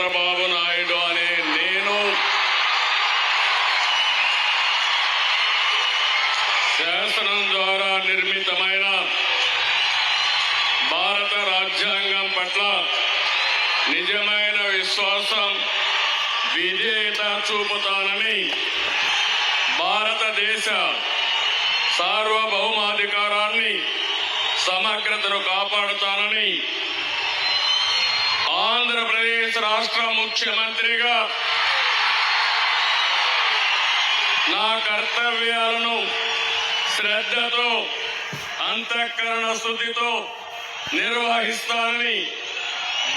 చంద్రబాబు నాయుడు అనే నేను శాసనం ద్వారా నిర్మితమైన భారత రాజ్యాంగం పట్ల నిజమైన విశ్వాసం, విధేయత చూపుతానని, భారతదేశ సార్వభౌమాధికారాన్ని, సమగ్రతను కాపాడుతానని ఆంధ్రప్రదేశ్ రాష్ట్ర ముఖ్యమంత్రిగా నా కర్తవ్యాలను శ్రద్ధతో, అంతఃకరణ శుద్ధితో నిర్వహిస్తానని,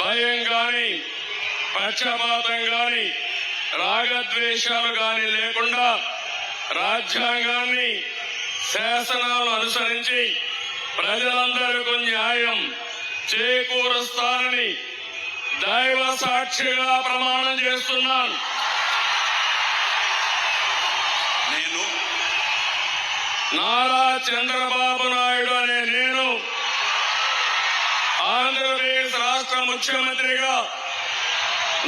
భయం గాని, పక్షపాతం గాని, రాగద్వేషాలు గాని లేకుండా రాజ్యాంగాన్ని, శాసనాలను అనుసరించి ప్రజలందరికీ న్యాయం చేకూరుస్తానని దైవ సాక్షిగా ప్రమాణం చేస్తున్నాను. నేను నారా చంద్రబాబు నాయుడు అనే నేను ఆంధ్రప్రదేశ్ రాష్ట్ర ముఖ్యమంత్రిగా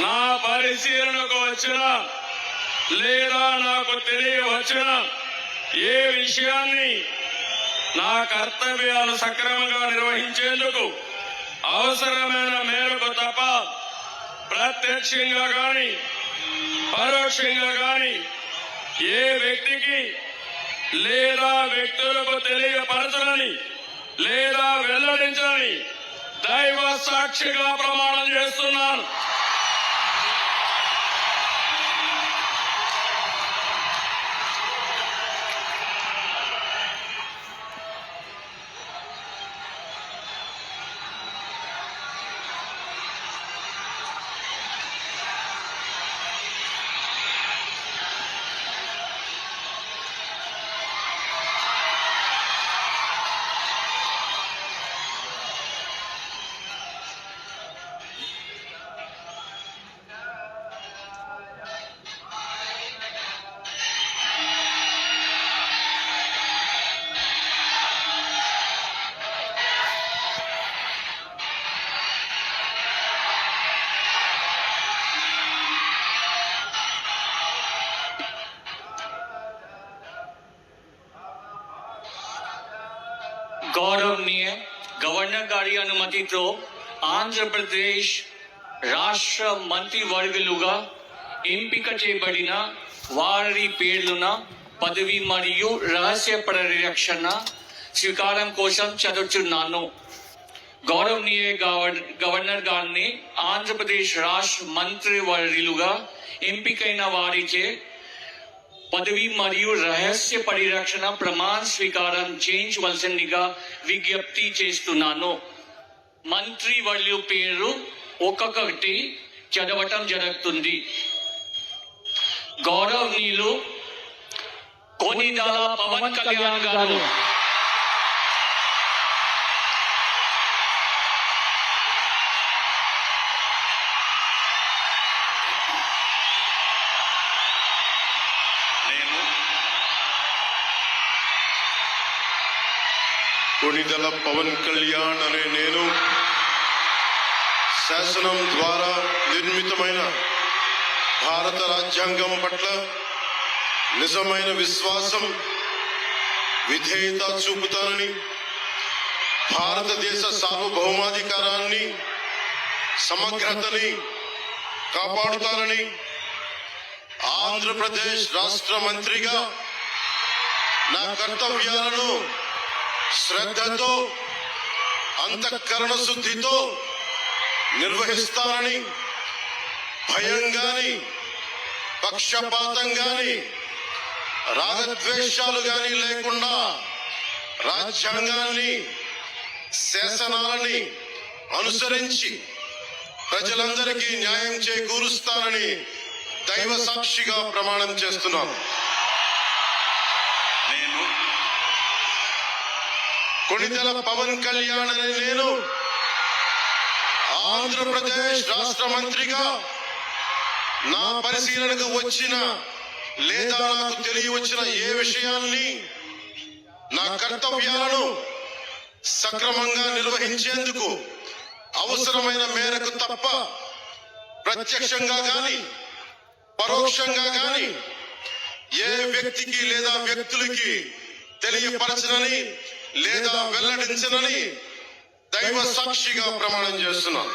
నా పరిశీలనకు వచ్చిన లేదా నాకు తెలియవచ్చిన ఏ విషయాన్ని నా కర్తవ్యాలు సక్రమంగా నిర్వహించేందుకు అవసరమైన మేరకు తప్ప ప్రత్యక్షంగా గాని పరోక్షంగా గాని ఏ వ్యక్తికి లేదా వ్యక్తులకు తెలియపరచని లేదా వెల్లడించని దైవ సాక్షిగా ప్రమాణం చేస్తున్నాను. गौरवनीय गवर्नर गारी अनुमतिతో ఆంధ్రప్రదేశ్ రాష్ట్ర మంత్రివర్గులుగా ఎంపిక చేయబడిన వారి పేర్లున పదవి మరియు రహస్య పరిరక్షణ స్వీకారం కోసం చదువుతున్నాను. గౌరవనీయ గవర్నర్ గారిని ఆంధ్రప్రదేశ్ రాష్ట్ర మంత్రివర్యులుగా ఎంపికైన వారిచే పదవి మరియు రహస్య పరిరక్షణ ప్రమాణ స్వీకారం చేయించవలసిందిగా విజ్ఞప్తి చేస్తున్నాను. మంత్రివర్యుల పేరు ఒక్కొక్కటి చదవటం జరుగుతుంది. గౌరవనీయులు కొనిదెల పవన్ కళ్యాణ్ గారు, కొనిదెల పవన్ కళ్యాణ్ అనే నేను శాసనం ద్వారా నిర్మితమైన భారత రాజ్యాంగం పట్ల నిజమైన విశ్వాసం, విధేయత చూపుతానని, భారతదేశ సార్వభౌమాధికారాన్ని, సమగ్రతని కాపాడుతానని ఆంధ్రప్రదేశ్ రాష్ట్ర మంత్రిగా నా కర్తవ్యాలను శ్రద్ధతో, అంతఃకరణ శుద్ధితో నిర్వహిస్తానని, భయం గాని, పక్షపాతం గాని, రాగద్వేషాలు గాని లేకుండా రాజ్యాంగాన్ని, శాసనాలని అనుసరించి ప్రజలందరికీ న్యాయం చేకూరుస్తానని దైవ సాక్షిగా ప్రమాణం చేస్తున్నాను. నేను కొనిదెల పవన్ కళ్యాణ్ అనే నేను ఆంధ్రప్రదేశ్ రాష్ట్ర మంత్రిగా నా పరిశీలనకు వచ్చిన లేదా నాకు తెలియవచ్చిన ఏ విషయాన్ని, నా కర్తవ్యాలను సక్రమంగా నిర్వహించేందుకు అవసరమైన మేరకు తప్ప ప్రత్యక్షంగా గాని పరోక్షంగా గాని ఏ వ్యక్తికి లేదా వ్యక్తులకి తెలియపరచనని లేదా వెల్లడించనని దైవ సాక్షిగా ప్రమాణం చేస్తున్నాను.